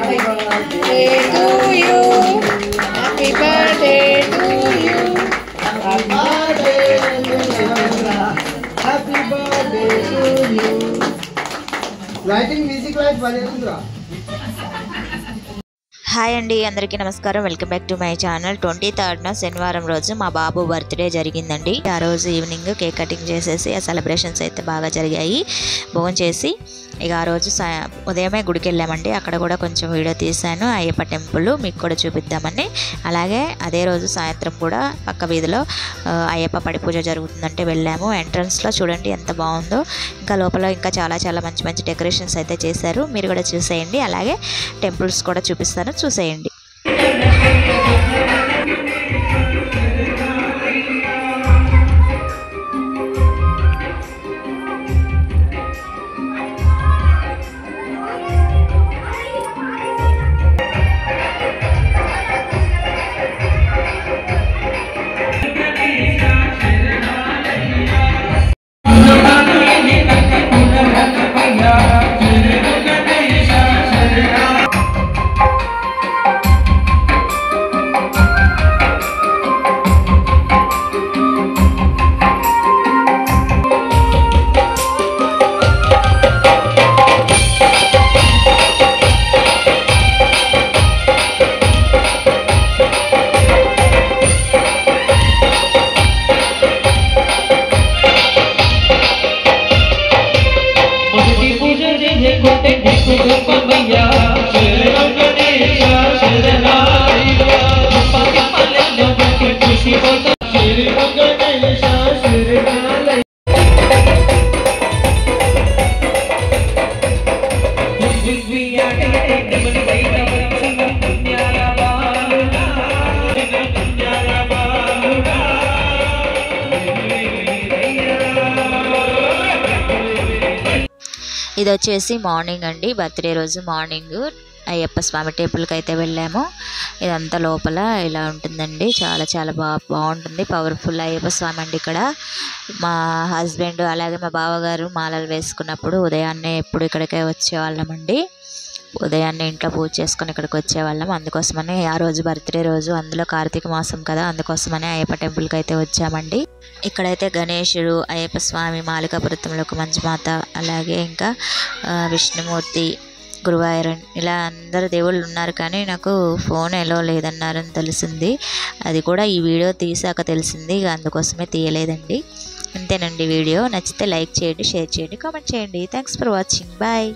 birthday to you. Happy birthday to you. Happy birthday to you. Lighting music light Valerandra. Hi అండి, అందరికీ నమస్కారం. Welcome back to my channel. 23rd శనివారం రోజు మా బాబు birthday జరిగిందండి. ఆ రోజు ఈవినింగ్ కేక్ కటింగ్ చేసేసి ఆ సెలబ్రేషన్స్ అయితే బాగా జరిగాయి. భోజనం చేసి ఇక ఆ రోజు ఉదయమే గుడికి వెళ్ళామండి. అక్కడ కూడా కొంచెం వీడియో తీశాను. అయ్యప్ప టెంపుల్ మీకు కూడా చూపిద్దామని. అలాగే అదే రోజు సాయంత్రం కూడా పక్క వీధిలో అయ్యప్ప పడి పూజ జరుగుతుందంటే వెళ్ళాము. ఎంట్రన్స్లో చూడండి ఎంత బాగుందో. ఇంకా లోపల ఇంకా చాలా మంచి మంచి డెకరేషన్స్ అయితే చేశారు. మీరు కూడా చూసేయండి. అలాగే టెంపుల్స్ కూడా చూపిస్తాను, చూసేయండి. ఇది వచ్చేసి మార్నింగ్ అండి, బర్త్డే రోజు మార్నింగ్ అయ్యప్ప స్వామి టెంపుల్కి అయితే వెళ్ళాము. ఇదంతా లోపల ఇలా ఉంటుందండి. చాలా బాగుంటుంది. పవర్ఫుల్ అయ్యప్ప స్వామి అండి. ఇక్కడ మా హస్బెండ్ అలాగే మా బావగారు మాలలు వేసుకున్నప్పుడు ఉదయాన్నే ఎప్పుడు ఇక్కడికే వచ్చేవాళ్ళమండి. ఉదయాన్నే ఇంట్లో పూజ చేసుకొని ఇక్కడికి వచ్చేవాళ్ళం. అందుకోసమని ఆ రోజు బర్త్డే రోజు, అందులో కార్తీక మాసం కదా, అందుకోసమని అయ్యప్ప టెంపుల్కి అయితే వచ్చామండి. ఇక్కడైతే గణేశుడు, అయ్యప్ప స్వామి, మాలికాపురతంలో ఒక మంజుమాత, అలాగే ఇంకా విష్ణుమూర్తి, గురువాయూరన్, ఇలా అందరు దేవుళ్ళు ఉన్నారు. కానీ నాకు ఫోన్ ఎలో లేదన్నారని తెలిసింది. అది కూడా ఈ వీడియో తీసాక తెలిసింది. ఇక అందుకోసమే తీయలేదండి. అంతేనండి వీడియో. నచ్చితే లైక్ చేయండి, షేర్ చేయండి, కామెంట్ చేయండి. Thanks for watching. బాయ్.